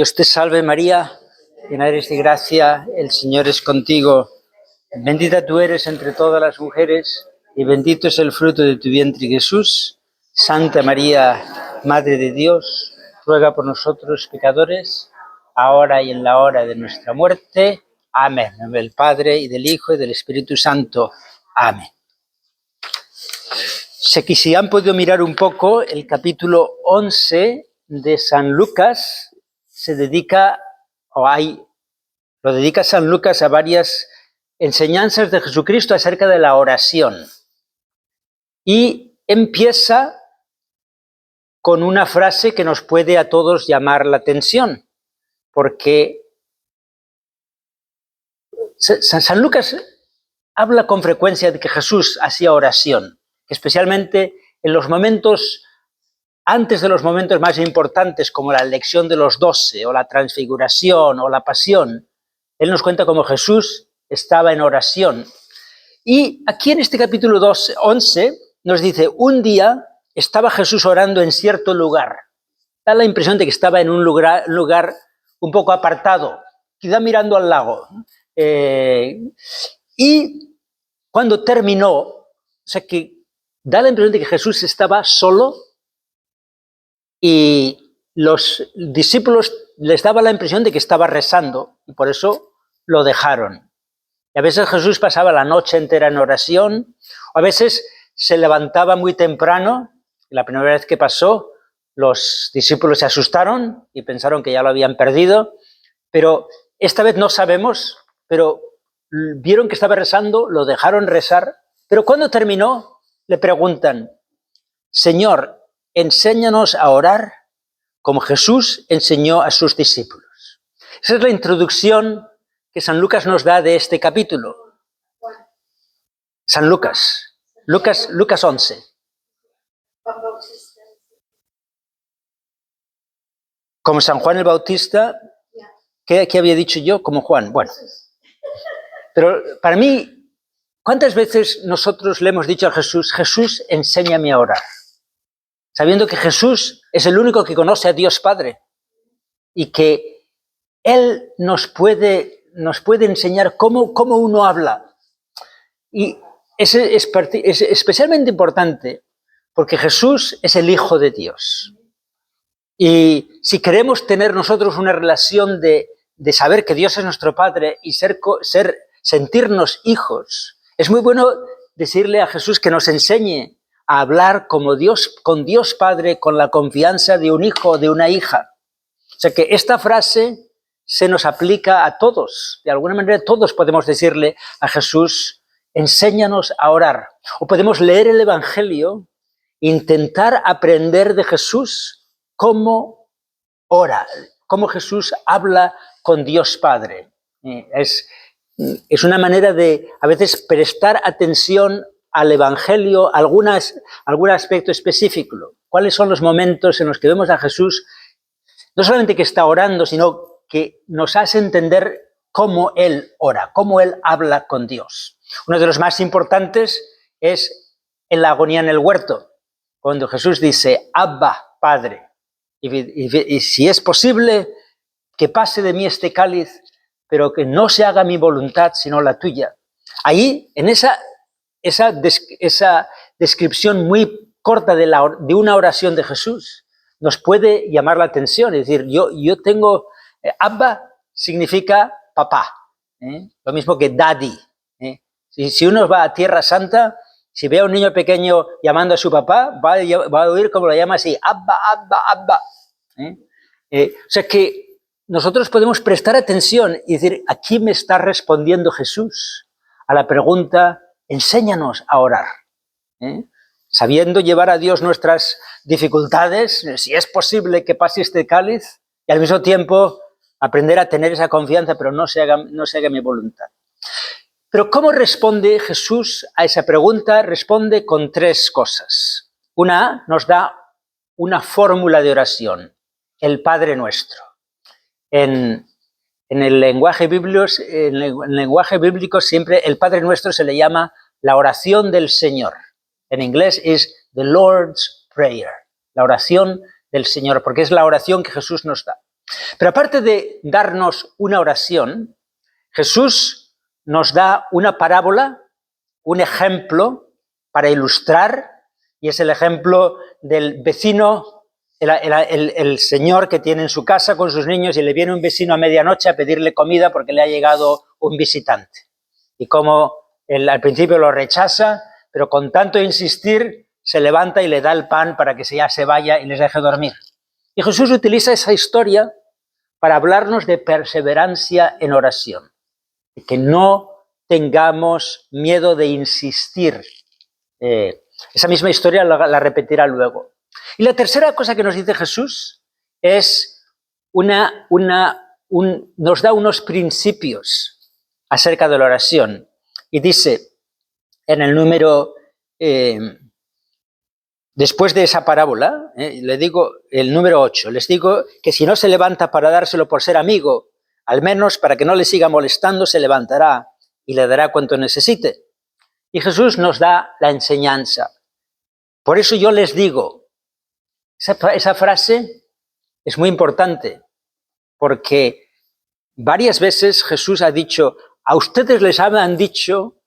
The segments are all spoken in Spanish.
Dios te salve María, llena eres de gracia, el Señor es contigo. Bendita tú eres entre todas las mujeres y bendito es el fruto de tu vientre Jesús. Santa María, Madre de Dios, ruega por nosotros pecadores, ahora y en la hora de nuestra muerte. Amén. En nombre del Padre, y del Hijo, y del Espíritu Santo. Amén. Sé que si han podido mirar un poco, el capítulo 11 de San Lucas se dedica, lo dedica San Lucas a varias enseñanzas de Jesucristo acerca de la oración. Y empieza con una frase que nos puede a todos llamar la atención, porque San Lucas habla con frecuencia de que Jesús hacía oración, que especialmente en los momentos, antes de los momentos más importantes, como la elección de los 12, o la transfiguración, o la pasión, él nos cuenta cómo Jesús estaba en oración. Y aquí en este capítulo 11 nos dice, un día estaba Jesús orando en cierto lugar. Da la impresión de que estaba en un lugar un poco apartado, quizá mirando al lago. Y cuando terminó, o sea que da la impresión de que Jesús estaba solo y los discípulos les daba la impresión de que estaba rezando y por eso lo dejaron. Y a veces Jesús pasaba la noche entera en oración, o a veces se levantaba muy temprano. La primera vez que pasó, los discípulos se asustaron y pensaron que ya lo habían perdido, pero esta vez no sabemos, pero vieron que estaba rezando, lo dejaron rezar, pero cuando terminó le preguntan, Señor, enséñanos a orar como Jesús enseñó a sus discípulos. Esa es la introducción que San Lucas nos da de este capítulo. San Lucas 11. Como San Juan el Bautista, ¿qué había dicho yo? Como Juan. Bueno, pero para mí, ¿cuántas veces nosotros le hemos dicho a Jesús, Jesús, enséñame a orar? Sabiendo que Jesús es el único que conoce a Dios Padre y que Él nos puede enseñar cómo uno habla. Y es especialmente importante porque Jesús es el Hijo de Dios. Y si queremos tener nosotros una relación de saber que Dios es nuestro Padre y sentirnos hijos, es muy bueno decirle a Jesús que nos enseñe a hablar como Dios, con Dios Padre, con la confianza de un hijo o de una hija. O sea que esta frase se nos aplica a todos. De alguna manera todos podemos decirle a Jesús, enséñanos a orar. O podemos leer el Evangelio e intentar aprender de Jesús cómo ora, cómo Jesús habla con Dios Padre. Es una manera de a veces prestar atención al Evangelio, algún aspecto específico. ¿Cuáles son los momentos en los que vemos a Jesús no solamente que está orando, sino que nos hace entender cómo Él ora, cómo Él habla con Dios? Uno de los más importantes es en la agonía en el huerto, cuando Jesús dice, Abba, Padre, y si es posible, que pase de mí este cáliz, pero que no se haga mi voluntad, sino la tuya. Ahí, en esa descripción muy corta de una oración de Jesús, nos puede llamar la atención. Es decir, yo tengo, Abba significa papá, lo mismo que daddy. Si uno va a Tierra Santa, si ve a un niño pequeño llamando a su papá, va a oír como lo llama así, Abba, Abba, Abba. O sea que nosotros podemos prestar atención y decir, aquí me está respondiendo Jesús a la pregunta, enséñanos a orar. Sabiendo llevar a Dios nuestras dificultades, si es posible que pase este cáliz, y al mismo tiempo aprender a tener esa confianza, pero no se haga mi voluntad. Pero ¿cómo responde Jesús a esa pregunta? Responde con tres cosas. Una, nos da una fórmula de oración, el Padre Nuestro. En el lenguaje bíblico siempre el Padre Nuestro se le llama la oración del Señor. En inglés es the Lord's Prayer, la oración del Señor, porque es la oración que Jesús nos da. Pero aparte de darnos una oración, Jesús nos da una parábola, un ejemplo para ilustrar, y es el ejemplo del vecino, el señor que tiene en su casa con sus niños y le viene un vecino a medianoche a pedirle comida porque le ha llegado un visitante. Y como él al principio lo rechaza, pero con tanto insistir se levanta y le da el pan para que ya se vaya y les deje dormir. Y Jesús utiliza esa historia para hablarnos de perseverancia en oración, de que no tengamos miedo de insistir. Esa misma historia la repetirá luego. Y la tercera cosa que nos dice Jesús es nos da unos principios acerca de la oración. Y dice en el número, después de esa parábola, le digo el número 8, les digo que si no se levanta para dárselo por ser amigo, al menos para que no le siga molestando, se levantará y le dará cuanto necesite. Y Jesús nos da la enseñanza. Por eso yo les digo, esa frase es muy importante, porque varias veces Jesús ha dicho, a ustedes les han dicho,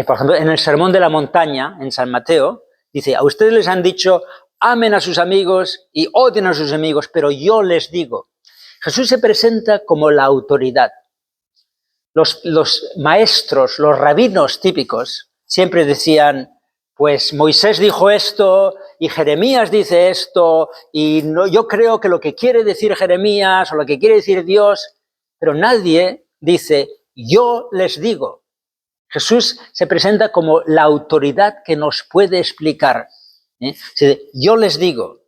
por ejemplo, en el Sermón de la Montaña, en San Mateo, dice, a ustedes les han dicho, amen a sus amigos y odien a sus enemigos, pero yo les digo. Jesús se presenta como la autoridad. Los maestros, los rabinos típicos, siempre decían, pues Moisés dijo esto y Jeremías dice esto y no, yo creo que lo que quiere decir Jeremías o lo que quiere decir Dios, pero nadie dice, yo les digo. Jesús se presenta como la autoridad que nos puede explicar. Yo les digo,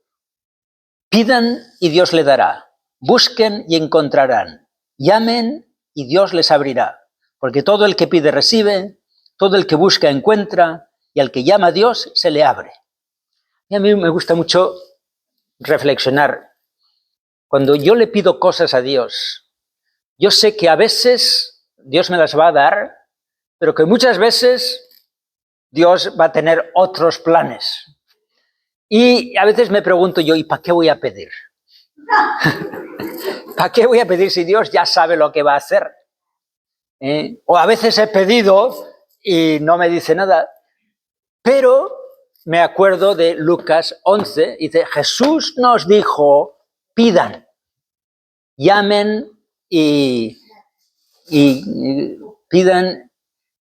pidan y Dios le dará, busquen y encontrarán, llamen y Dios les abrirá, porque todo el que pide recibe, todo el que busca encuentra, y al que llama a Dios se le abre. Y a mí me gusta mucho reflexionar. Cuando yo le pido cosas a Dios, yo sé que a veces Dios me las va a dar, pero que muchas veces Dios va a tener otros planes. Y a veces me pregunto yo, ¿y para qué voy a pedir? ¿Para qué voy a pedir si Dios ya sabe lo que va a hacer? O a veces he pedido y no me dice nada. Pero me acuerdo de Lucas 11, dice, Jesús nos dijo, pidan, llamen y pidan,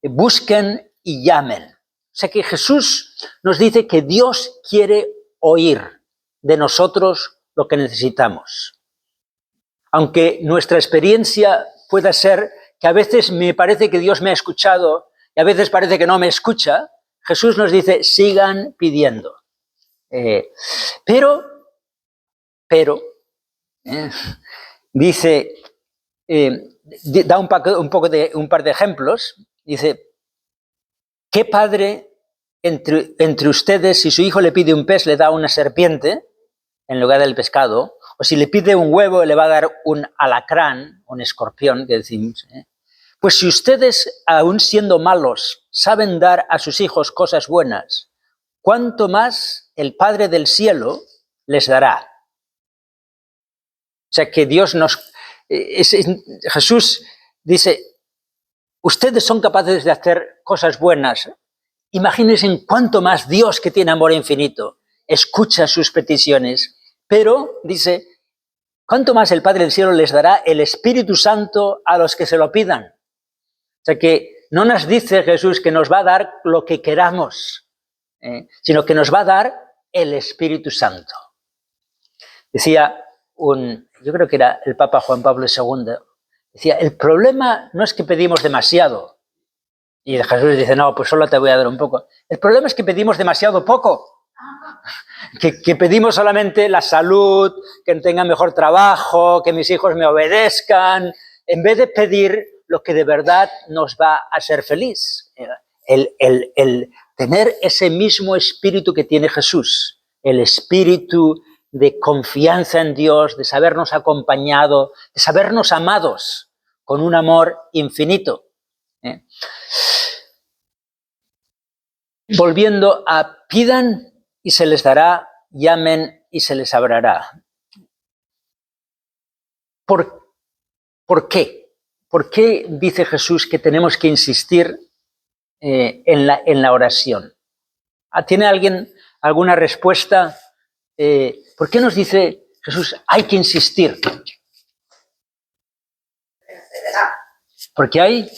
busquen y llamen. O sea que Jesús nos dice que Dios quiere oír de nosotros lo que necesitamos. Aunque nuestra experiencia pueda ser que a veces me parece que Dios me ha escuchado y a veces parece que no me escucha, Jesús nos dice, sigan pidiendo. Pero, dice, da un par de ejemplos. Dice, ¿qué padre entre ustedes, si su hijo le pide un pez, le da una serpiente en lugar del pescado? O si le pide un huevo, le va a dar un alacrán, un escorpión, que decimos. Pues si ustedes, aun siendo malos, saben dar a sus hijos cosas buenas, ¿cuánto más el Padre del cielo les dará? O sea que Dios Jesús dice, ustedes son capaces de hacer cosas buenas. Imagínense en cuánto más Dios, que tiene amor infinito, escucha sus peticiones. Pero, dice, ¿cuánto más el Padre del cielo les dará el Espíritu Santo a los que se lo pidan? O sea que no nos dice Jesús que nos va a dar lo que queramos, sino que nos va a dar el Espíritu Santo. Decía yo creo que era el Papa Juan Pablo II, decía, el problema no es que pedimos demasiado. Y Jesús dice, no, pues solo te voy a dar un poco. El problema es que pedimos demasiado poco. Que pedimos solamente la salud, que tenga mejor trabajo, que mis hijos me obedezcan, en vez de pedir lo que de verdad nos va a hacer feliz. El tener ese mismo espíritu que tiene Jesús, el espíritu de confianza en Dios, de sabernos acompañado, de sabernos amados con un amor infinito. Volviendo a pidan y se les dará, llamen y se les abrirá. ¿por qué? ¿Por qué dice Jesús que tenemos que insistir en la oración? ¿Tiene alguien alguna respuesta? ¿Por qué nos dice Jesús hay que insistir? Porque hay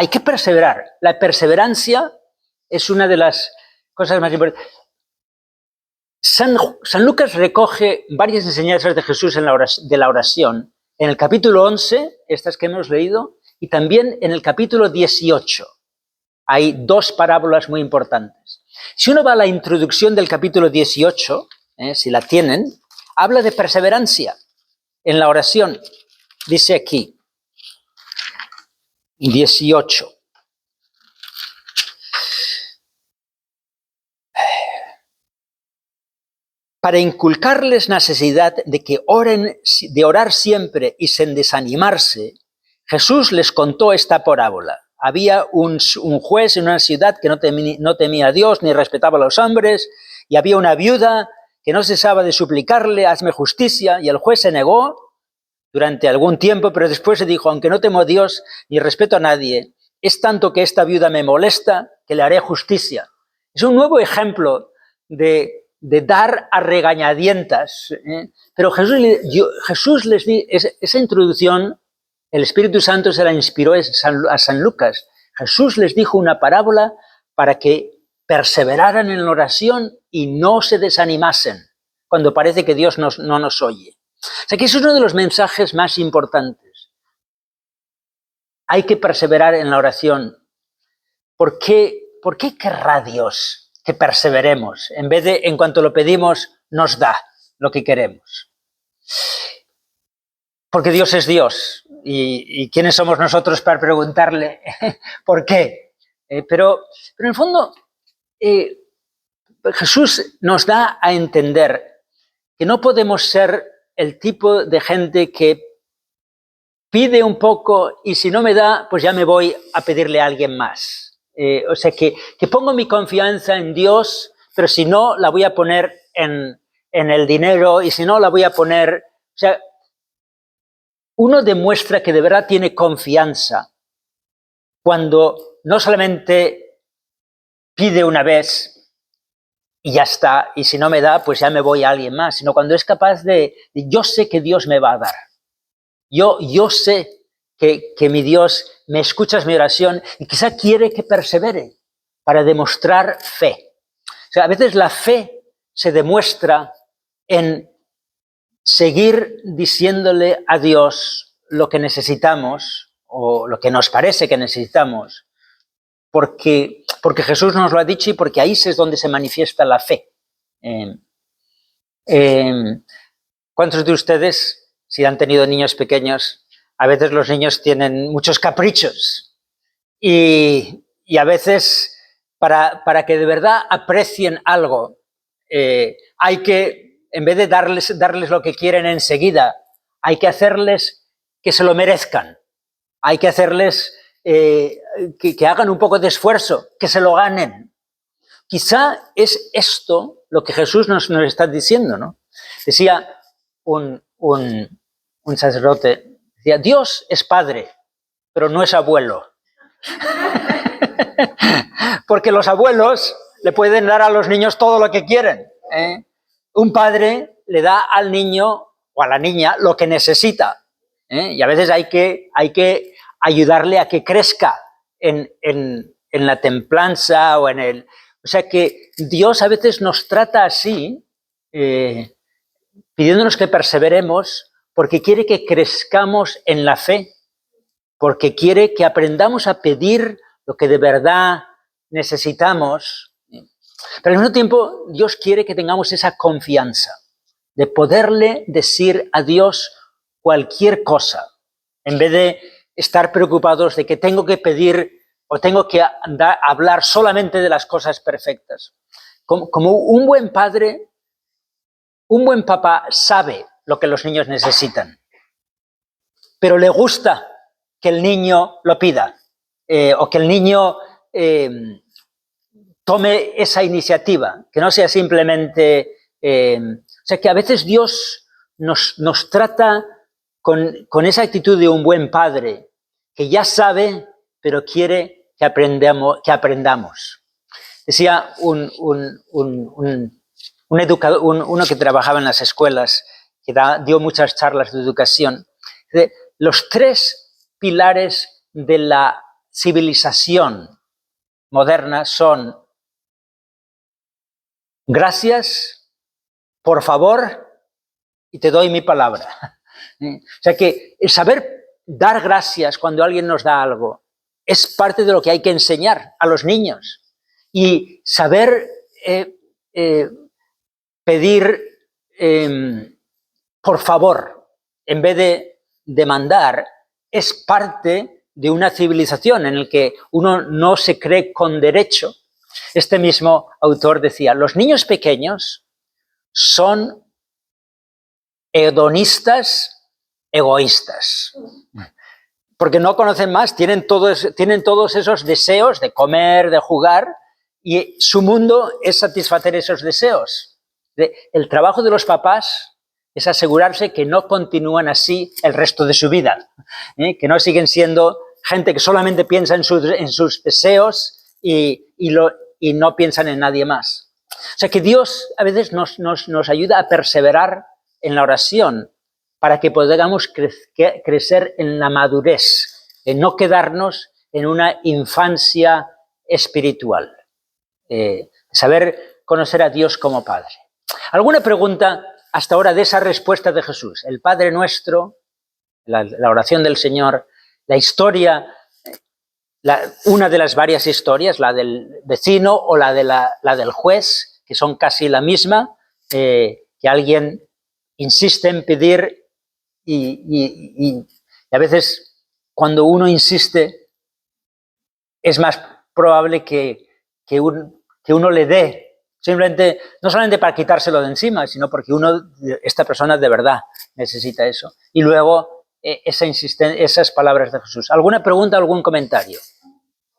que perseverar. La perseverancia es una de las cosas más importantes. San Lucas recoge varias enseñanzas de Jesús de la oración en el capítulo 11, estas que hemos leído, y también en el capítulo 18. Hay dos parábolas muy importantes. Si uno va a la introducción del capítulo 18, si la tienen, habla de perseverancia en la oración. Dice aquí, 18. Para inculcarles necesidad de que de orar siempre y sin desanimarse, Jesús les contó esta parábola. Había un juez en una ciudad que no temía a Dios ni respetaba a los hombres, y había una viuda que no cesaba de suplicarle, hazme justicia, y el juez se negó durante algún tiempo, pero después se dijo, aunque no temo a Dios ni respeto a nadie, es tanto que esta viuda me molesta que le haré justicia. Es un nuevo ejemplo de dar a regañadientas. Pero Jesús les dijo, esa introducción, el Espíritu Santo se la inspiró a San Lucas. Jesús les dijo una parábola para que perseveraran en la oración y no se desanimasen cuando parece que Dios no nos oye. O sea que eso es uno de los mensajes más importantes. Hay que perseverar en la oración. ¿Por qué querrá Dios que perseveremos? En vez de, en cuanto lo pedimos, nos da lo que queremos. Porque Dios es Dios. ¿Y quiénes somos nosotros para preguntarle por qué? Pero en el fondo, Jesús nos da a entender que no podemos ser el tipo de gente que pide un poco y si no me da, pues ya me voy a pedirle a alguien más. O sea, que pongo mi confianza en Dios, pero si no, la voy a poner en el dinero y si no, la voy a poner... O sea, uno demuestra que de verdad tiene confianza cuando no solamente pide una vez y ya está, y si no me da, pues ya me voy a alguien más, sino cuando es capaz de yo sé que Dios me va a dar. Yo sé que mi Dios me escucha mi oración y quizá quiere que persevere para demostrar fe. O sea, a veces la fe se demuestra en seguir diciéndole a Dios lo que necesitamos o lo que nos parece que necesitamos, porque Jesús nos lo ha dicho y porque ahí es donde se manifiesta la fe. ¿Cuántos de ustedes, si han tenido niños pequeños, a veces los niños tienen muchos caprichos y a veces para que de verdad aprecien algo, hay que, en vez de darles lo que quieren enseguida, hay que hacerles que se lo merezcan, hay que hacerles que hagan un poco de esfuerzo, que se lo ganen. Quizá es esto lo que Jesús nos está diciendo, ¿no? Decía un sacerdote, decía, Dios es padre, pero no es abuelo. Porque los abuelos le pueden dar a los niños todo lo que quieren. Un padre le da al niño o a la niña lo que necesita. Y a veces hay que ayudarle a que crezca en la templanza o en el... O sea que Dios a veces nos trata así, pidiéndonos que perseveremos, porque quiere que crezcamos en la fe, porque quiere que aprendamos a pedir lo que de verdad necesitamos. Pero al mismo tiempo, Dios quiere que tengamos esa confianza de poderle decir a Dios cualquier cosa, en vez de estar preocupados de que tengo que pedir o tengo que hablar solamente de las cosas perfectas. Como un buen padre, un buen papá sabe lo que los niños necesitan, pero le gusta que el niño lo pida o que el niño tome esa iniciativa, que no sea simplemente... o sea, que a veces Dios nos trata con esa actitud de un buen padre que ya sabe, pero quiere que aprendamos. Decía un educador, uno que trabajaba en las escuelas, que dio muchas charlas de educación. Los 3 pilares de la civilización moderna son gracias, por favor y te doy mi palabra. O sea que el saber dar gracias cuando alguien nos da algo es parte de lo que hay que enseñar a los niños. Y saber pedir por favor en vez de demandar es parte de una civilización en la que uno no se cree con derecho. Este mismo autor decía, los niños pequeños son hedonistas, egoístas, porque no conocen más, tienen todos esos deseos de comer, de jugar, y su mundo es satisfacer esos deseos. El trabajo de los papás es asegurarse que no continúan así el resto de su vida, que no siguen siendo gente que solamente piensa en sus deseos y no piensan en nadie más. O sea que Dios a veces nos ayuda a perseverar en la oración para que podamos crecer en la madurez, en no quedarnos en una infancia espiritual. Saber conocer a Dios como Padre. ¿Alguna pregunta hasta ahora de esa respuesta de Jesús? El Padre Nuestro, la oración del Señor, la historia, una de las varias historias, la del vecino o la del juez, que son casi la misma, que alguien insiste en pedir y a veces cuando uno insiste es más probable que uno le dé, simplemente, no solamente para quitárselo de encima, sino porque esta persona de verdad necesita eso. Y luego esas palabras de Jesús. ¿Alguna pregunta, algún comentario?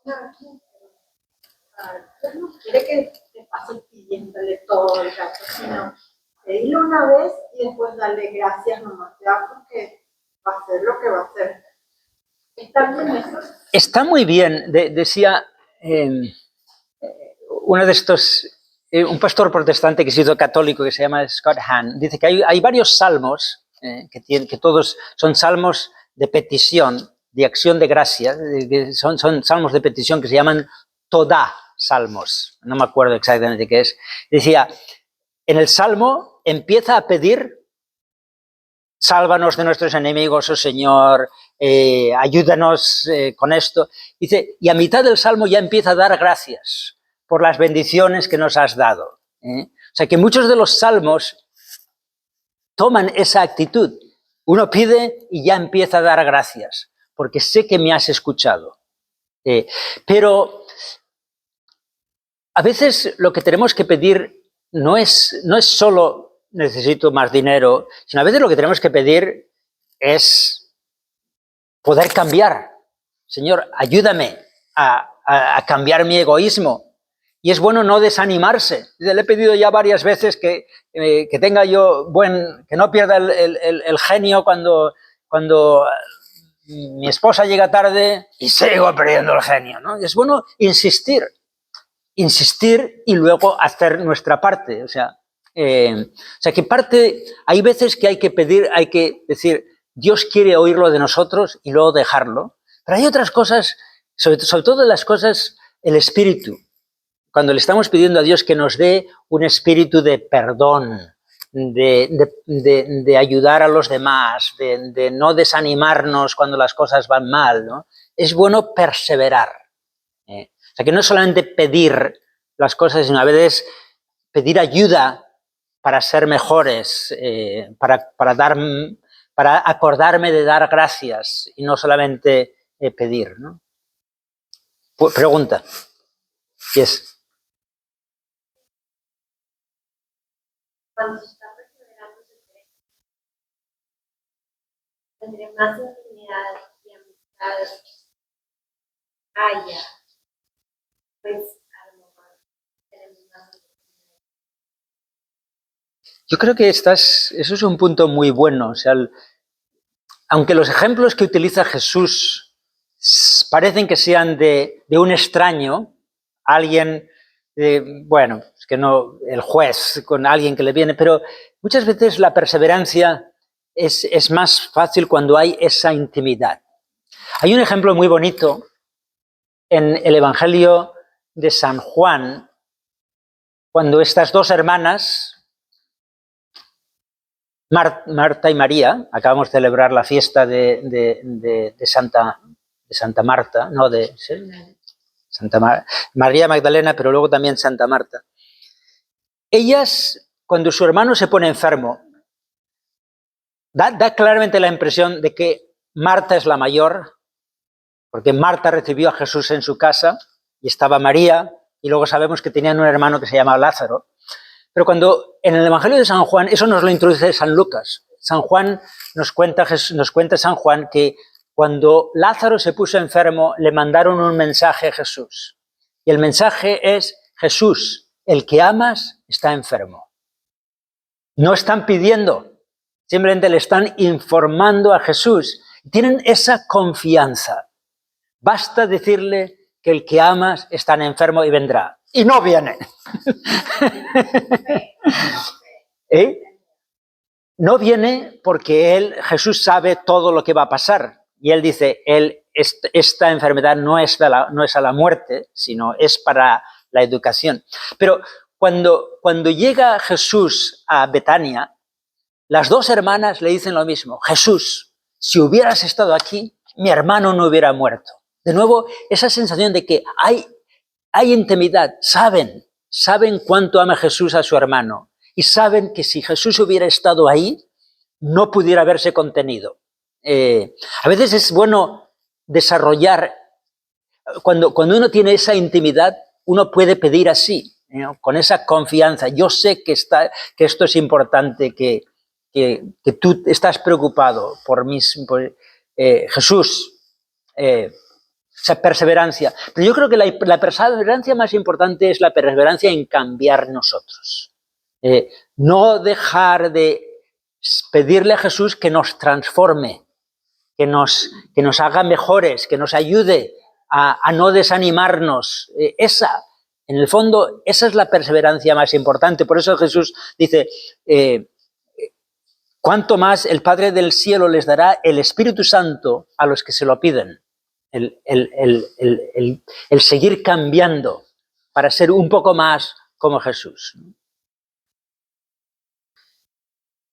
Dios no quiere que te pases pidiéndole todo el rato, sino pedirle una vez y después darle gracias nomás, ya, porque va a hacer lo que va a hacer. ¿Está bien eso? Está muy bien, decía uno de estos, un pastor protestante que se hizo católico, que se llama Scott Hahn, dice que hay varios salmos, que todos son salmos de petición, de acción de gracia, son salmos de petición que se llaman Todá salmos, no me acuerdo exactamente qué es. Decía, en el salmo empieza a pedir, sálvanos de nuestros enemigos, oh Señor, ayúdanos con esto. Dice, y a mitad del salmo ya empieza a dar gracias por las bendiciones que nos has dado. O sea que muchos de los salmos toman esa actitud. Uno pide y ya empieza a dar gracias, porque sé que me has escuchado. Pero a veces lo que tenemos que pedir no es solo necesito más dinero, sino a veces lo que tenemos que pedir es poder cambiar. Señor, ayúdame a cambiar mi egoísmo. Y es bueno no desanimarse. Le he pedido ya varias veces que tenga yo que no pierda el genio cuando mi esposa llega tarde y sigo perdiendo el genio, ¿no? Es bueno insistir y luego hacer nuestra parte. O sea que hay veces que hay que pedir, hay que decir, Dios quiere oírlo de nosotros y luego dejarlo. Pero hay otras cosas, sobre todo las cosas, el espíritu. Cuando le estamos pidiendo a Dios que nos dé un espíritu de perdón, de ayudar a los demás, de no desanimarnos cuando las cosas van mal, ¿no? Es bueno perseverar. O sea, que no es solamente pedir las cosas, sino a veces pedir ayuda para ser mejores, para acordarme de dar gracias y no solamente pedir, ¿no? Pregunta. Yes. Cuando se está perseverando, entre más intimidad y amistad haya, pues a lo mejor tenemos más oportunidades. Yo creo que eso es un punto muy bueno. O sea, aunque los ejemplos que utiliza Jesús parecen que sean de un extraño, alguien, bueno, es que no, el juez con alguien que le viene, pero muchas veces la perseverancia es más fácil cuando hay esa intimidad. Hay un ejemplo muy bonito en el Evangelio de San Juan, cuando estas dos hermanas, Marta y María, acabamos de celebrar la fiesta de Santa Marta, no de María Magdalena, pero luego también Santa Marta. Ellas, cuando su hermano se pone enfermo, da claramente la impresión de que Marta es la mayor, porque Marta recibió a Jesús en su casa y estaba María, y luego sabemos que tenían un hermano que se llamaba Lázaro. Pero cuando en el Evangelio de San Juan, eso nos lo introduce San Lucas. San Juan nos cuenta San Juan que cuando Lázaro se puso enfermo, le mandaron un mensaje a Jesús. Y el mensaje es: Jesús, el que amas, está enfermo. No están pidiendo, simplemente le están informando a Jesús. Tienen esa confianza. Basta decirle que el que amas está enfermo y vendrá. Y no viene. ¿Eh? No viene porque Jesús sabe todo lo que va a pasar. Y él dice, esta enfermedad no es a la muerte, sino es para la educación. Pero cuando llega Jesús a Betania, las dos hermanas le dicen lo mismo. Jesús, si hubieras estado aquí, mi hermano no hubiera muerto. De nuevo, esa sensación de que hay intimidad, saben cuánto ama Jesús a su hermano y saben que si Jesús hubiera estado ahí, no pudiera haberse contenido. A veces es bueno desarrollar, cuando uno tiene esa intimidad, uno puede pedir así, con esa confianza. Yo sé que esto es importante, que tú estás preocupado por Jesús, esa perseverancia. Pero yo creo que la perseverancia más importante es la perseverancia en cambiar nosotros. No dejar de pedirle a Jesús que nos transforme, que nos haga mejores, que nos ayude a no desanimarnos. En el fondo, esa es la perseverancia más importante. Por eso Jesús dice, cuanto más el Padre del cielo les dará el Espíritu Santo a los que se lo piden. El seguir cambiando para ser un poco más como Jesús.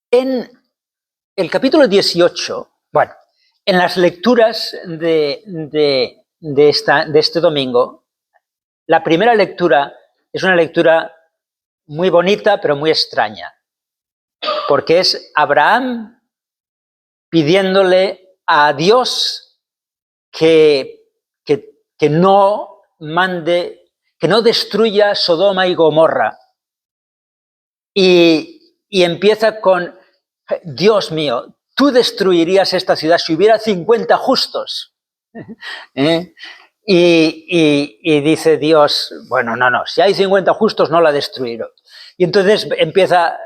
En el capítulo 18, bueno, en las lecturas de este domingo, la primera lectura es una lectura muy bonita, pero muy extraña, porque es Abraham pidiéndole a Dios que no mande, que no destruya Sodoma y Gomorra. Y empieza con, Dios mío, tú destruirías esta ciudad si hubiera 50 justos. Y dice Dios, bueno, no, si hay 50 justos no la destruiré. Y entonces empieza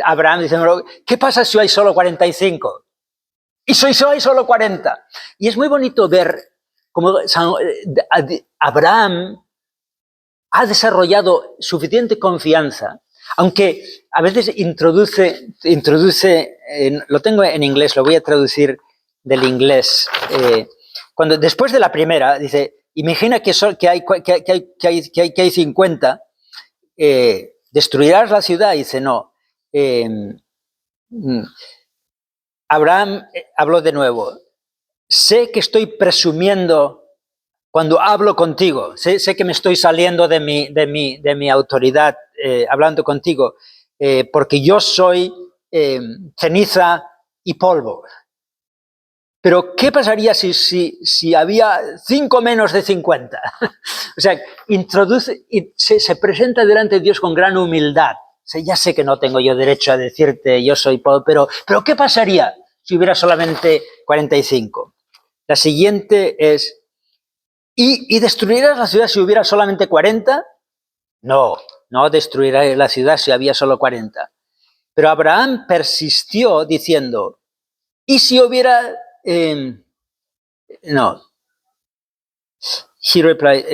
Abraham diciendo, ¿qué pasa si hay solo 45? Y si hay solo 40. Y es muy bonito ver cómo Abraham ha desarrollado suficiente confianza, aunque a veces introduce lo tengo en inglés, lo voy a traducir del inglés. Después de la primera, dice, imagina que hay 50, ¿destruirás la ciudad? Y dice, no. Abraham habló de nuevo. Sé que estoy presumiendo cuando hablo contigo. Sé que me estoy saliendo de mi autoridad hablando contigo, porque yo soy ceniza y polvo. Pero ¿qué pasaría si había 5 menos de 50? O sea, se presenta delante de Dios con gran humildad. Ya sé que no tengo yo derecho a decirte yo soy polvo, pero ¿qué pasaría si hubiera solamente 45? La siguiente es, ¿y destruirás la ciudad si hubiera solamente 40? No destruirá la ciudad si había solo 40. Pero Abraham persistió diciendo, ¿y si hubiera no. He replied,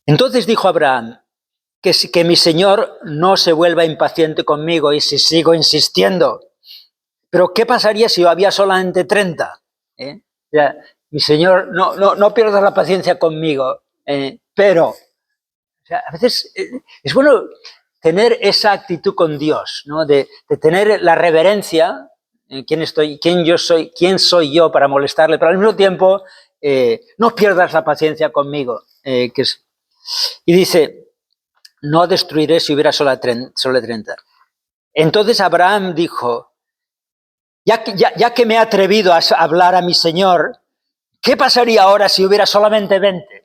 entonces dijo Abraham, que mi señor no se vuelva impaciente conmigo y si sigo insistiendo. Pero ¿qué pasaría si había solamente 30? O sea, mi señor, no pierdas la paciencia conmigo, pero o sea, a veces es bueno tener esa actitud con Dios, ¿no? De tener la reverencia, quién soy yo para molestarle, pero al mismo tiempo no pierdas la paciencia conmigo. Y dice, no destruiré si hubiera solo 30. Entonces Abraham dijo, ya que me he atrevido a hablar a mi señor, ¿qué pasaría ahora si hubiera solamente 20?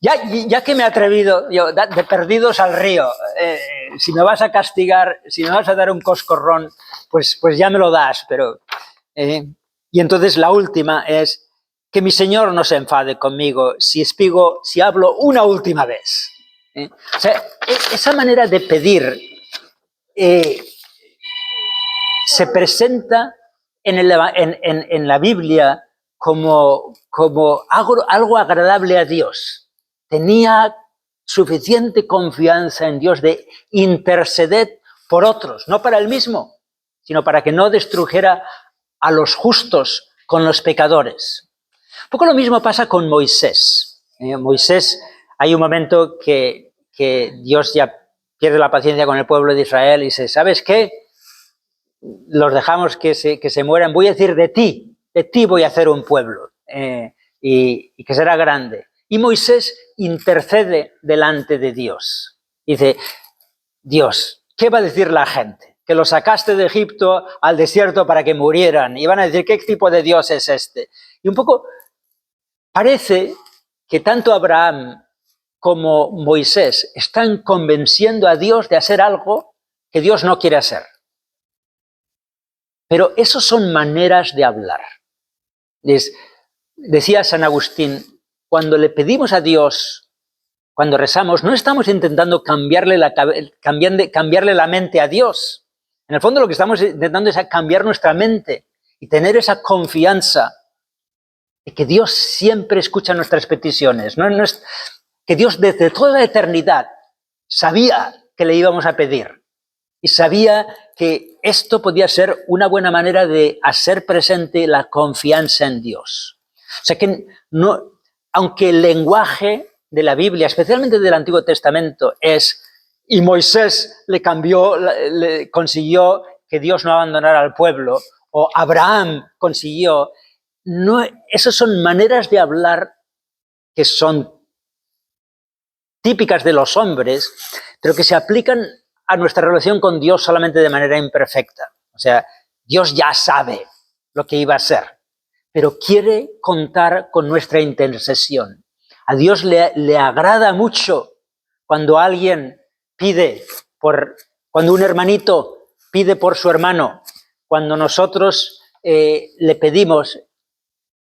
Ya que me he atrevido, yo, de perdidos al río, si me vas a castigar, si me vas a dar un coscorrón, pues ya me lo das. Pero y entonces la última es que mi señor no se enfade conmigo si hablo una última vez. O sea, esa manera de pedir se presenta en la Biblia como algo agradable a Dios. Tenía suficiente confianza en Dios de interceder por otros, no para él mismo, sino para que no destruyera a los justos con los pecadores. Un poco lo mismo pasa con Moisés. Moisés, hay un momento que Dios ya pierde la paciencia con el pueblo de Israel y dice, ¿sabes qué? Los dejamos que se mueran, voy a decir de ti voy a hacer un pueblo y que será grande. Y Moisés intercede delante de Dios. Dice, Dios, ¿qué va a decir la gente? Que los sacaste de Egipto al desierto para que murieran. Y van a decir, ¿qué tipo de Dios es este? Y un poco parece que tanto Abraham como Moisés están convenciendo a Dios de hacer algo que Dios no quiere hacer. Pero eso son maneras de hablar. Decía San Agustín, cuando le pedimos a Dios, cuando rezamos, no estamos intentando cambiarle la mente a Dios. En el fondo lo que estamos intentando es cambiar nuestra mente y tener esa confianza de que Dios siempre escucha nuestras peticiones. No es que Dios desde toda la eternidad sabía que le íbamos a pedir y sabía que esto podía ser una buena manera de hacer presente la confianza en Dios. O sea que aunque el lenguaje de la Biblia, especialmente del Antiguo Testamento, y Moisés le consiguió que Dios no abandonara al pueblo, o Abraham consiguió, esas son maneras de hablar que son típicas de los hombres, pero que se aplican a nuestra relación con Dios solamente de manera imperfecta. O sea, Dios ya sabe lo que iba a ser, pero quiere contar con nuestra intercesión. A Dios le agrada mucho cuando alguien cuando un hermanito pide por su hermano, cuando nosotros le pedimos,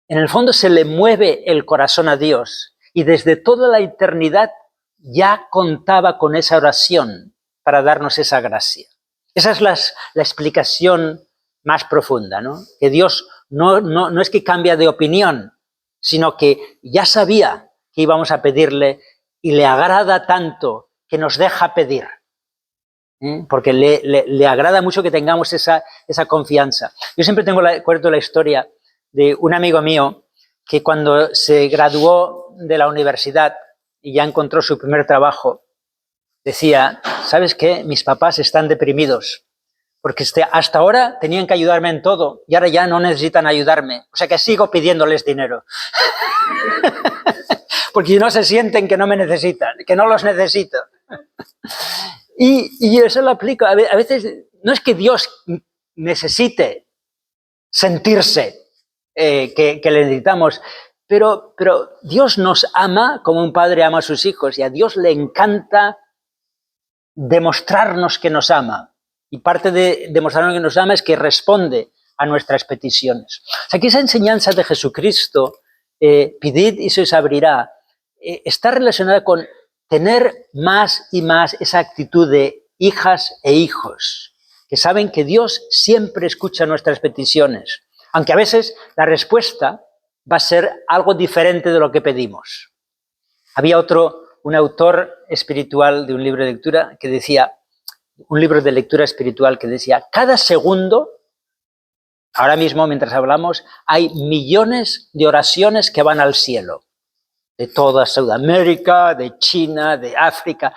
en el fondo se le mueve el corazón a Dios y desde toda la eternidad ya contaba con esa oración para darnos esa gracia. Esa es la explicación más profunda, ¿no? Que Dios no es que cambia de opinión, sino que ya sabía que íbamos a pedirle y le agrada tanto que nos deja pedir. Porque le agrada mucho que tengamos esa confianza. Yo siempre cuento la historia de un amigo mío que cuando se graduó de la universidad y ya encontró su primer trabajo, decía, ¿sabes qué? Mis papás están deprimidos, porque hasta ahora tenían que ayudarme en todo y ahora ya no necesitan ayudarme. O sea que sigo pidiéndoles dinero. Porque no se sienten que no me necesitan, que no los necesito. Y eso lo aplico. A veces no es que Dios necesite sentirse que le necesitamos, pero Dios nos ama como un padre ama a sus hijos y a Dios le encanta demostrarnos que nos ama. Y parte de demostrarnos que nos ama es que responde a nuestras peticiones. O sea, que esa enseñanza de Jesucristo, pidid y se os abrirá, está relacionada con tener más y más esa actitud de hijas e hijos, que saben que Dios siempre escucha nuestras peticiones, aunque a veces la respuesta va a ser algo diferente de lo que pedimos. Había un autor espiritual de un libro de lectura que decía, un libro de lectura espiritual que decía, cada segundo, ahora mismo mientras hablamos, hay millones de oraciones que van al cielo, de toda Sudamérica, de China, de África.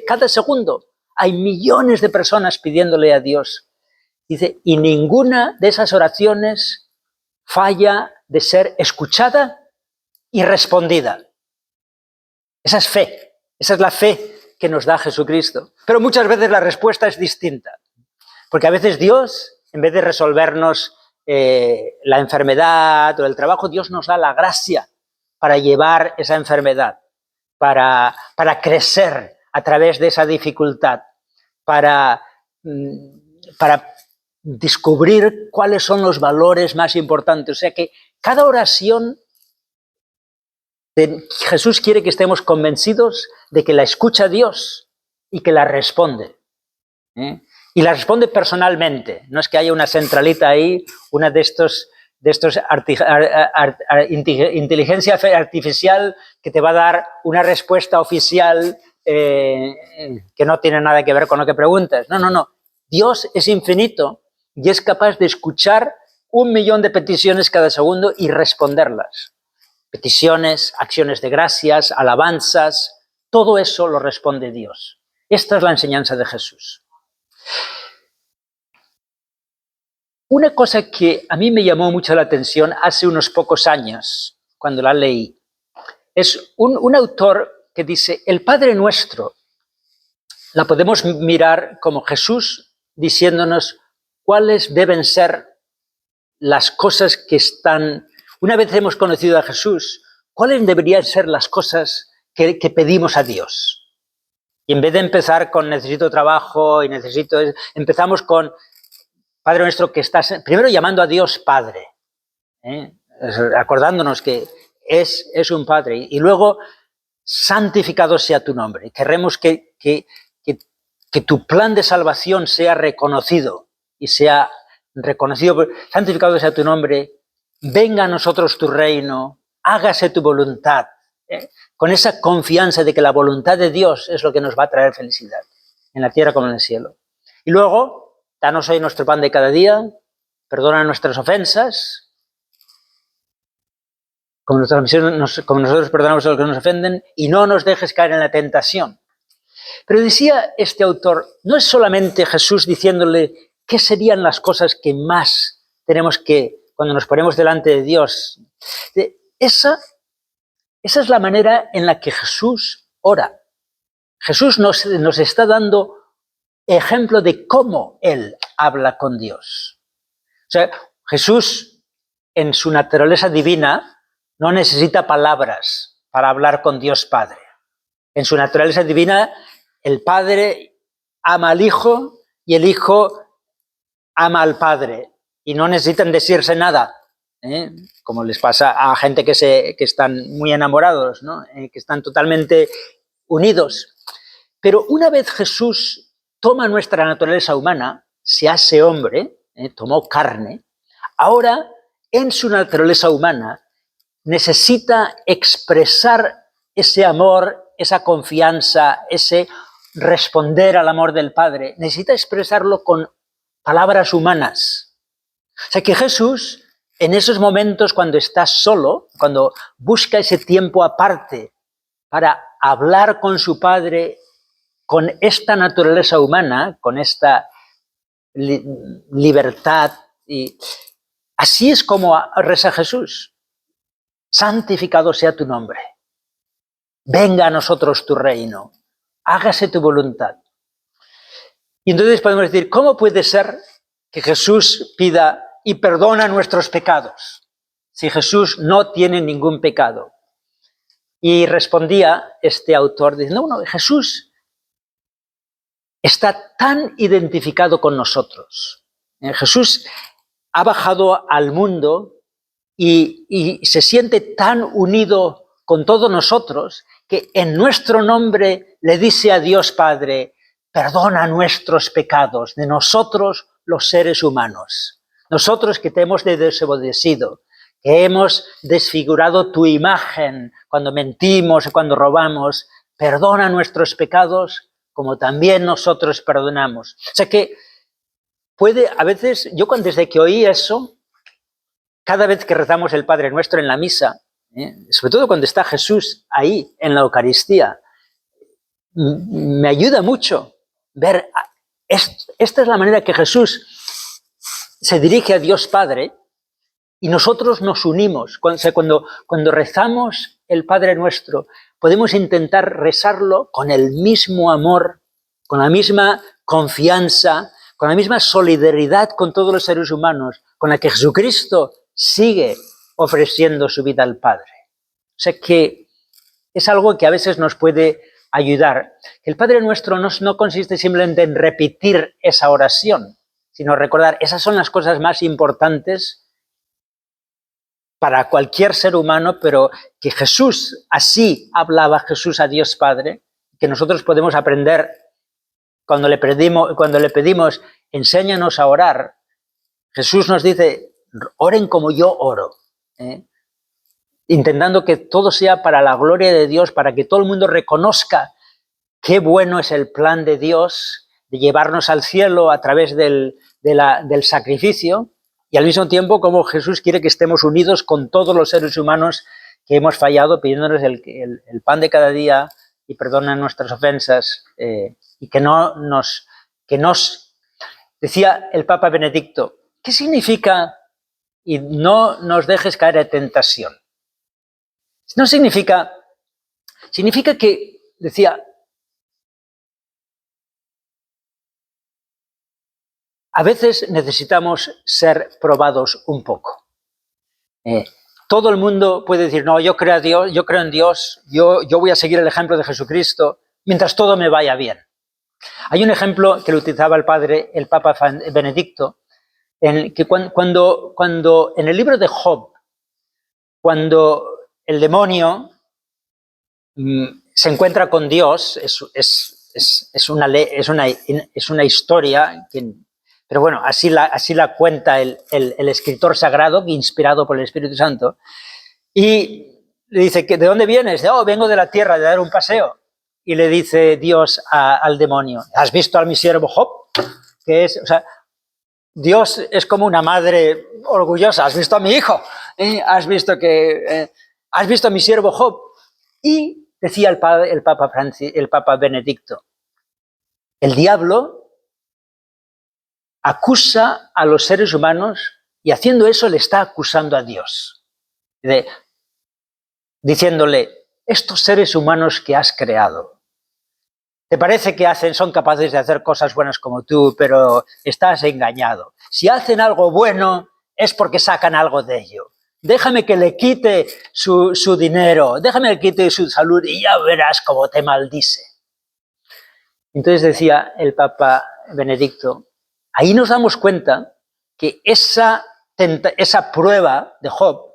Cada segundo hay millones de personas pidiéndole a Dios. Dice, y ninguna de esas oraciones falla de ser escuchada y respondida. Esa es fe, esa es la fe que nos da Jesucristo. Pero muchas veces la respuesta es distinta, porque a veces Dios, en vez de resolvernos la enfermedad o el trabajo, Dios nos da la gracia para llevar esa enfermedad, para crecer a través de esa dificultad, para descubrir cuáles son los valores más importantes. O sea que cada oración Jesús quiere que estemos convencidos de que la escucha Dios y que la responde. Y la responde personalmente. No es que haya una centralita ahí, una de estos inteligencia artificial que te va a dar una respuesta oficial que no tiene nada que ver con lo que preguntas. No. Dios es infinito y es capaz de escuchar 1 millón de peticiones cada segundo y responderlas. Peticiones, acciones de gracias, alabanzas, todo eso lo responde Dios. Esta es la enseñanza de Jesús. Una cosa que a mí me llamó mucho la atención hace unos pocos años, cuando la leí, es un autor que dice, el Padre Nuestro, la podemos mirar como Jesús diciéndonos cuáles deben ser las cosas que están... Una vez hemos conocido a Jesús, ¿cuáles deberían ser las cosas que pedimos a Dios? Y en vez de empezar con necesito trabajo y empezamos con Padre Nuestro que estás... Primero llamando a Dios Padre, acordándonos que es un Padre. Y luego, santificado sea tu nombre. Queremos que tu plan de salvación sea reconocido y sea reconocido. Santificado sea tu nombre. Venga a nosotros tu reino, hágase tu voluntad, con esa confianza de que la voluntad de Dios es lo que nos va a traer felicidad, en la tierra como en el cielo. Y luego, danos hoy nuestro pan de cada día, perdona nuestras ofensas, como nosotros perdonamos a los que nos ofenden, y no nos dejes caer en la tentación. Pero decía este autor, no es solamente Jesús diciéndole qué serían las cosas que más tenemos que, cuando nos ponemos delante de Dios. Esa es la manera en la que Jesús ora. Jesús nos está dando ejemplo de cómo Él habla con Dios. O sea, Jesús, en su naturaleza divina, no necesita palabras para hablar con Dios Padre. En su naturaleza divina, el Padre ama al Hijo y el Hijo ama al Padre. Y no necesitan decirse nada, como les pasa a gente que están muy enamorados, ¿no? Que están totalmente unidos. Pero una vez Jesús toma nuestra naturaleza humana, se hace hombre, tomó carne, ahora en su naturaleza humana necesita expresar ese amor, esa confianza, ese responder al amor del Padre, necesita expresarlo con palabras humanas. O sea que Jesús, en esos momentos cuando está solo, cuando busca ese tiempo aparte para hablar con su Padre, con esta naturaleza humana, con esta libertad, y así es como reza Jesús. Santificado sea tu nombre. Venga a nosotros tu reino. Hágase tu voluntad. Y entonces podemos decir, ¿cómo puede ser que Jesús pida y perdona nuestros pecados si Jesús no tiene ningún pecado? Y respondía este autor diciendo, no, Jesús está tan identificado con nosotros. Jesús ha bajado al mundo y se siente tan unido con todos nosotros que en nuestro nombre le dice a Dios Padre, perdona nuestros pecados, de nosotros los seres humanos. Nosotros que te hemos desobedecido, que hemos desfigurado tu imagen cuando mentimos o cuando robamos, perdona nuestros pecados como también nosotros perdonamos. O sea que puede, a veces, yo desde que oí eso, cada vez que rezamos el Padre Nuestro en la misa, sobre todo cuando está Jesús ahí en la Eucaristía, me ayuda mucho ver, esta es la manera que Jesús se dirige a Dios Padre y nosotros nos unimos. Cuando rezamos el Padre Nuestro, podemos intentar rezarlo con el mismo amor, con la misma confianza, con la misma solidaridad con todos los seres humanos, con la que Jesucristo sigue ofreciendo su vida al Padre. O sea que es algo que a veces nos puede ayudar. El Padre Nuestro no consiste simplemente en repetir esa oración, sino recordar, esas son las cosas más importantes para cualquier ser humano, pero que Jesús, así hablaba Jesús a Dios Padre, que nosotros podemos aprender cuando le pedimos, enséñanos a orar. Jesús nos dice, oren como yo oro, intentando que todo sea para la gloria de Dios, para que todo el mundo reconozca qué bueno es el plan de Dios de llevarnos al cielo a través del sacrificio, y al mismo tiempo como Jesús quiere que estemos unidos con todos los seres humanos que hemos fallado, pidiéndonos el pan de cada día y perdona nuestras ofensas, y que nos... Decía el Papa Benedicto, ¿qué significa y no nos dejes caer en tentación? No significa que, decía, a veces necesitamos ser probados un poco. Todo el mundo puede decir, no, yo creo en Dios, yo voy a seguir el ejemplo de Jesucristo, mientras todo me vaya bien. Hay un ejemplo que lo utilizaba el Papa Benedicto, que cuando en el libro de Job, cuando el demonio se encuentra con Dios, es una historia que... Pero bueno, así la cuenta el escritor sagrado, inspirado por el Espíritu Santo, y le dice, ¿de dónde vienes? Oh, vengo de la tierra, de dar un paseo. Y le dice Dios al demonio, ¿has visto a mi siervo Job? O sea, Dios es como una madre orgullosa, ¿has visto a mi hijo? ¿Has visto a mi siervo Job? Y decía el Papa Benedicto, el diablo acusa a los seres humanos y haciendo eso le está acusando a Dios, diciéndole, estos seres humanos que has creado, te parece que son capaces de hacer cosas buenas como tú, pero estás engañado. Si hacen algo bueno es porque sacan algo de ello. Déjame que le quite su dinero, déjame que le quite su salud y ya verás cómo te maldice. Entonces decía el Papa Benedicto, ahí nos damos cuenta que esa prueba de Job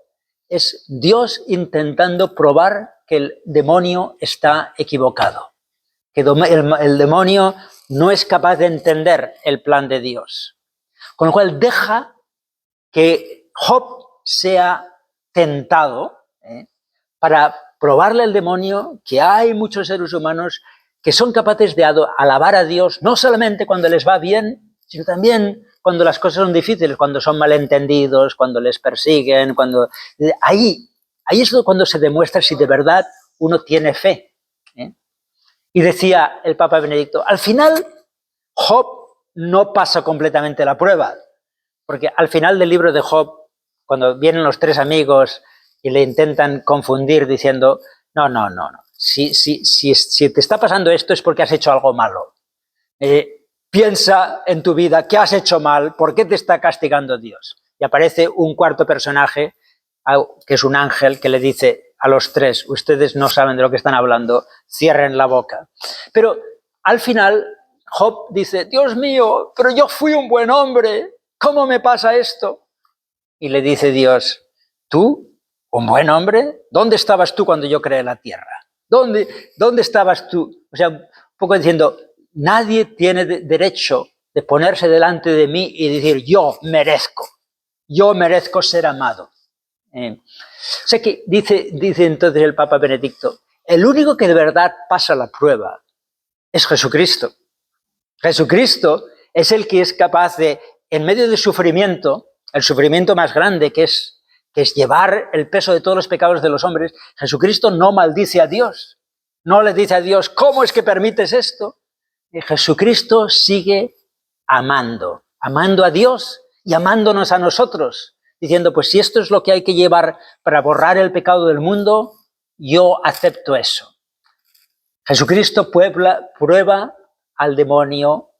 es Dios intentando probar que el demonio está equivocado, que el demonio no es capaz de entender el plan de Dios. Con lo cual deja que Job sea tentado para probarle al demonio que hay muchos seres humanos que son capaces de alabar a Dios, no solamente cuando les va bien, sino también cuando las cosas son difíciles, cuando son malentendidos, cuando les persiguen, ahí es cuando se demuestra si de verdad uno tiene fe. Y decía el Papa Benedicto, al final Job no pasa completamente la prueba, porque al final del libro de Job, cuando vienen los tres amigos y le intentan confundir diciendo, no. Si te está pasando esto es porque has hecho algo malo. Piensa en tu vida, ¿qué has hecho mal? ¿Por qué te está castigando Dios? Y aparece un cuarto personaje, que es un ángel, que le dice a los tres, ustedes no saben de lo que están hablando, cierren la boca. Pero al final Job dice, Dios mío, pero yo fui un buen hombre, ¿cómo me pasa esto? Y le dice Dios, ¿tú, un buen hombre? ¿Dónde estabas tú cuando yo creé la tierra? ¿Dónde estabas tú? O sea, un poco diciendo, nadie tiene derecho de ponerse delante de mí y decir, yo merezco ser amado. O sea que dice entonces el Papa Benedicto, el único que de verdad pasa la prueba es Jesucristo. Jesucristo es el que es capaz de, en medio del sufrimiento, el sufrimiento más grande que es llevar el peso de todos los pecados de los hombres, Jesucristo no maldice a Dios, no le dice a Dios, ¿cómo es que permites esto? Y Jesucristo sigue amando a Dios y amándonos a nosotros, diciendo, pues si esto es lo que hay que llevar para borrar el pecado del mundo, yo acepto eso. Jesucristo prueba al demonio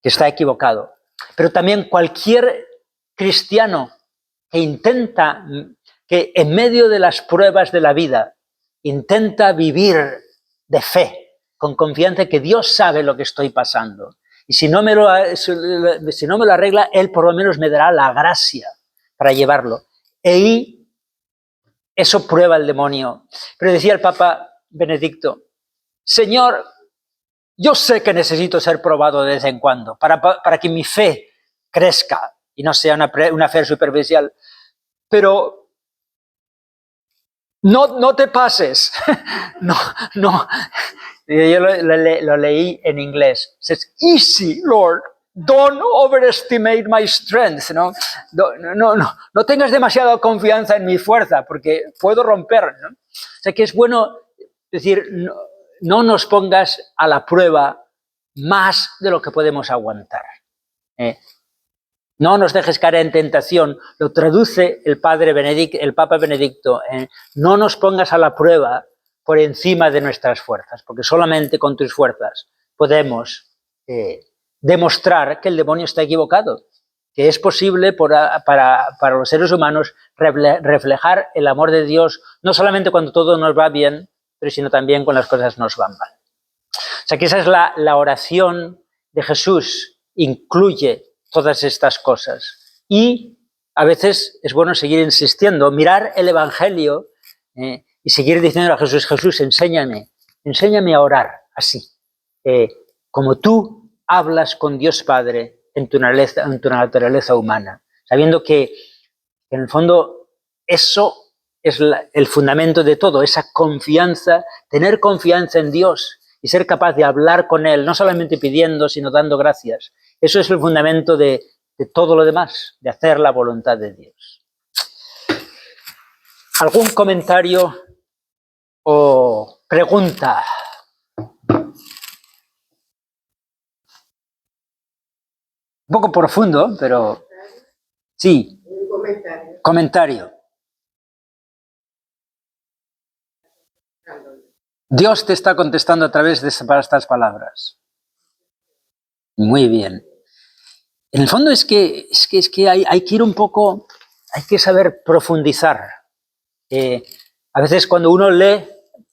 que está equivocado. Pero también cualquier cristiano que intenta, que en medio de las pruebas de la vida, intenta vivir de fe, con confianza que Dios sabe lo que estoy pasando. Y si no me lo arregla, Él por lo menos me dará la gracia para llevarlo. Y eso prueba el demonio. Pero decía el Papa Benedicto, Señor, yo sé que necesito ser probado de vez en cuando para que mi fe crezca y no sea una fe superficial, pero no te pases. no. Yo lo leí en inglés. It says, easy, Lord, don't overestimate my strength. No tengas demasiada confianza en mi fuerza porque puedo romper. ¿No? O sea que es bueno decir, no nos pongas a la prueba más de lo que podemos aguantar. No nos dejes caer en tentación. Lo traduce el Papa Benedicto. No nos pongas a la prueba por encima de nuestras fuerzas, porque solamente con tus fuerzas podemos demostrar que el demonio está equivocado, que es posible para los seres humanos reflejar el amor de Dios, no solamente cuando todo nos va bien, pero sino también cuando las cosas nos van mal. O sea que esa es la oración de Jesús, incluye todas estas cosas. Y a veces es bueno seguir insistiendo, mirar el Evangelio y seguir diciendo a Jesús, Jesús, enséñame a orar así, como tú hablas con Dios Padre en tu naturaleza humana, sabiendo que en el fondo eso es el fundamento de todo, esa confianza, tener confianza en Dios y ser capaz de hablar con Él, no solamente pidiendo, sino dando gracias. Eso es el fundamento de todo lo demás, de hacer la voluntad de Dios. ¿Algún comentario o pregunta? Un poco profundo, pero sí. Un comentario. Comentario. Dios te está contestando a través de estas palabras. Muy bien. En el fondo es que hay que ir un poco, hay que saber profundizar. A veces cuando uno lee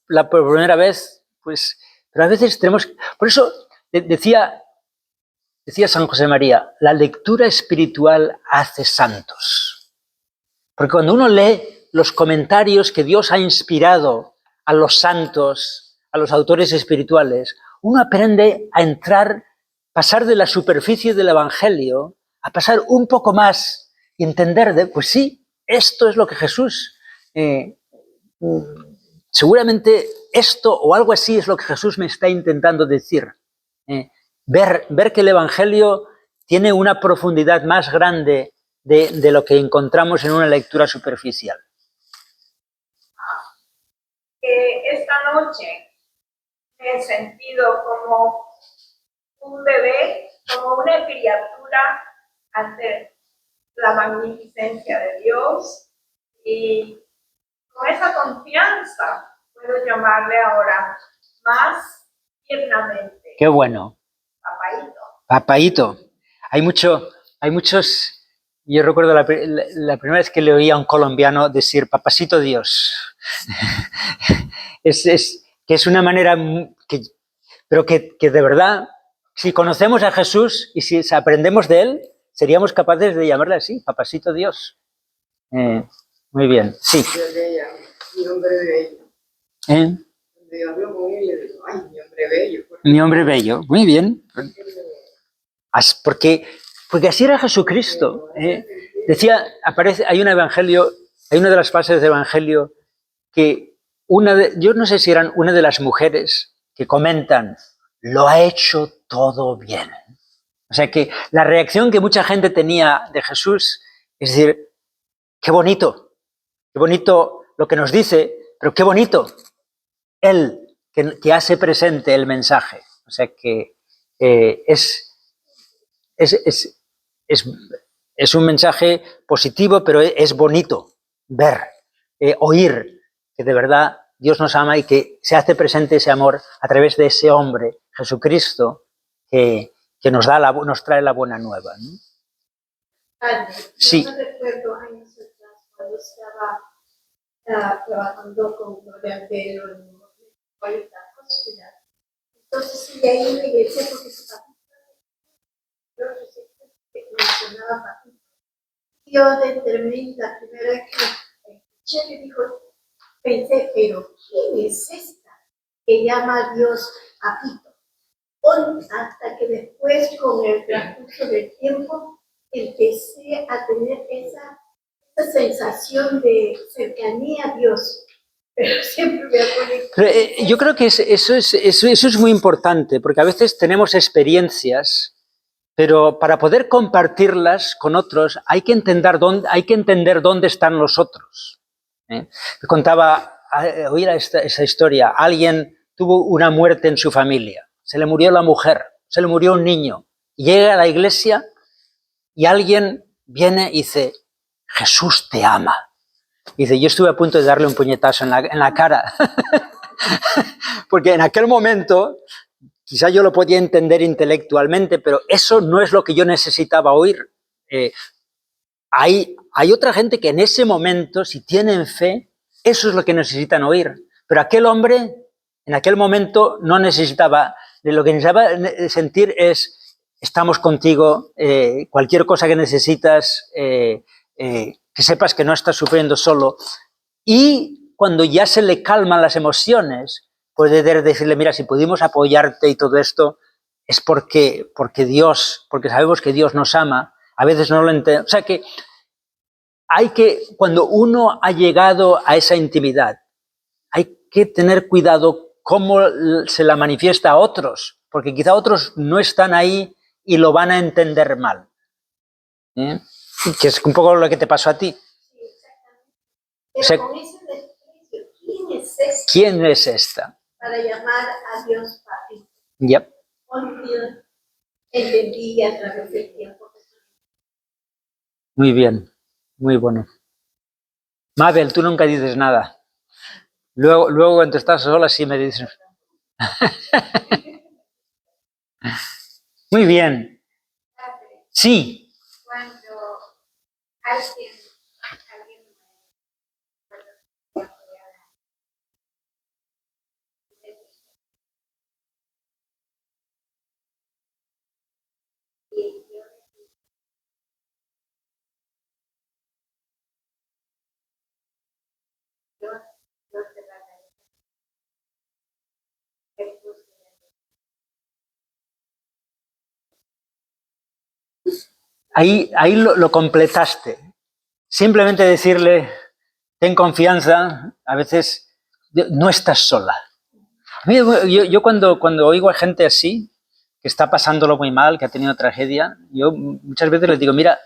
la primera vez, pues, pero a veces tenemos, por eso decía San José María, la lectura espiritual hace santos. Porque cuando uno lee los comentarios que Dios ha inspirado a los santos, a los autores espirituales, uno aprende a pasar de la superficie del Evangelio a pasar un poco más y entender pues sí, esto es lo que Jesús, seguramente esto o algo así es lo que Jesús me está intentando decir. Ver que el Evangelio tiene una profundidad más grande de lo que encontramos en una lectura superficial. Esta noche me he sentido como un bebé, como una criatura ante la magnificencia de Dios, y con esa confianza puedo llamarle ahora más tiernamente. Qué bueno. Papaíto. Papaíto. Hay muchos. Yo recuerdo la primera vez que le oí a un colombiano decir papacito Dios. es una manera pero que de verdad, si conocemos a Jesús y si aprendemos de él, seríamos capaces de llamarle así, papacito Dios. Muy bien, sí. Yo le llamo, mi nombre bello. yo hablo muy y le digo, ay, mi hombre bello. Mi hombre bello. Muy bien. Porque así era Jesucristo. Decía, hay un evangelio, hay una de las frases del evangelio que yo no sé si eran una de las mujeres que comentan, lo ha hecho todo bien. O sea que la reacción que mucha gente tenía de Jesús es decir, qué bonito lo que nos dice, pero qué bonito él que hace presente el mensaje. O sea que es un mensaje positivo, pero es bonito ver, oír que de verdad Dios nos ama y que se hace presente ese amor a través de ese hombre, Jesucristo, que nos trae la buena nueva, ¿no? Padre, Sí. yo me recuerdo años atrás cuando estaba trabajando con Gloria Albero en Morelia, Hospital. Entonces ella iba a la iglesia porque su papá mencionaba papito. Yo determiné la primera vez que escuché le dijo, pensé, pero ¿quién es esta que llama a Dios papito? Hasta que después, con el transcurso del tiempo, empecé a tener esa sensación de cercanía a Dios. Pero siempre me acuerdo. Yo creo que eso es muy importante, porque a veces tenemos experiencias, pero para poder compartirlas con otros hay que entender dónde están los otros. Me contaba, oír esa historia, alguien tuvo una muerte en su familia, se le murió la mujer, se le murió un niño, y llega a la iglesia y alguien viene y dice, Jesús te ama. Y dice, yo estuve a punto de darle un puñetazo en la cara. Porque en aquel momento, quizá yo lo podía entender intelectualmente, pero eso no es lo que yo necesitaba oír. Hay otra gente que en ese momento, si tienen fe, eso es lo que necesitan oír. Pero aquel hombre, en aquel momento, no necesitaba, lo que necesitaba sentir es, estamos contigo, cualquier cosa que necesitas, que sepas que no estás sufriendo solo. Y cuando ya se le calman las emociones, puede decirle, mira, si pudimos apoyarte y todo esto, es porque sabemos que Dios nos ama. A veces no lo entendemos. O sea que cuando uno ha llegado a esa intimidad, hay que tener cuidado cómo se la manifiesta a otros, porque quizá otros no están ahí y lo van a entender mal. Que es un poco lo que te pasó a ti. Pero o sea, con ese desprecio, ¿quién es esta? ¿Quién es esta? Para llamar a Dios papito. Yep. Entendí a través del tiempo. Muy bien, muy bueno. Mabel, tú nunca dices nada. Luego cuando estás sola sí me dices. Muy bien. Sí. Cuando alguien Ahí lo completaste. Simplemente decirle, ten confianza, a veces no estás sola. Yo cuando oigo a gente así, que está pasándolo muy mal, que ha tenido tragedia, yo muchas veces les digo, mira,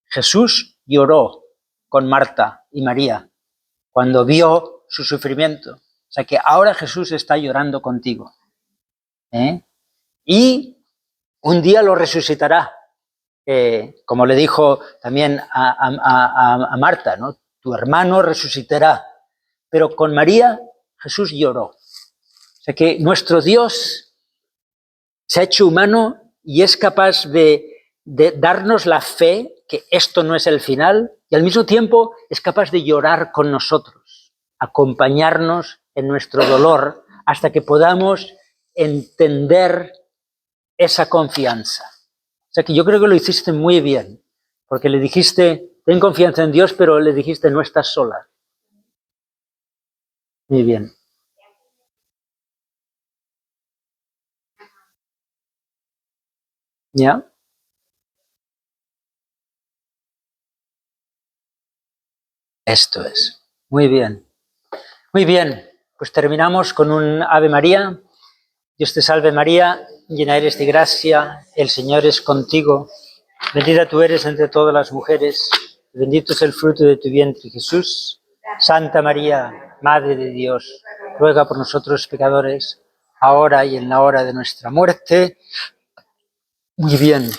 Jesús lloró con Marta y María cuando vio su sufrimiento. O sea que ahora Jesús está llorando contigo. Y un día lo resucitará. Como le dijo también a Marta, ¿no? Tu hermano resucitará. Pero con María Jesús lloró. O sea que nuestro Dios se ha hecho humano y es capaz de darnos la fe que esto no es el final y al mismo tiempo es capaz de llorar con nosotros, acompañarnos en nuestro dolor hasta que podamos entender esa confianza. O sea que yo creo que lo hiciste muy bien, porque le dijiste, ten confianza en Dios, pero le dijiste, no estás sola. Muy bien. ¿Ya? Esto es. Muy bien. Muy bien. Pues terminamos con un Ave María. Dios te salve María, llena eres de gracia, el Señor es contigo. Bendita tú eres entre todas las mujeres, bendito es el fruto de tu vientre, Jesús. Santa María, Madre de Dios, ruega por nosotros pecadores, ahora y en la hora de nuestra muerte. Muy bien.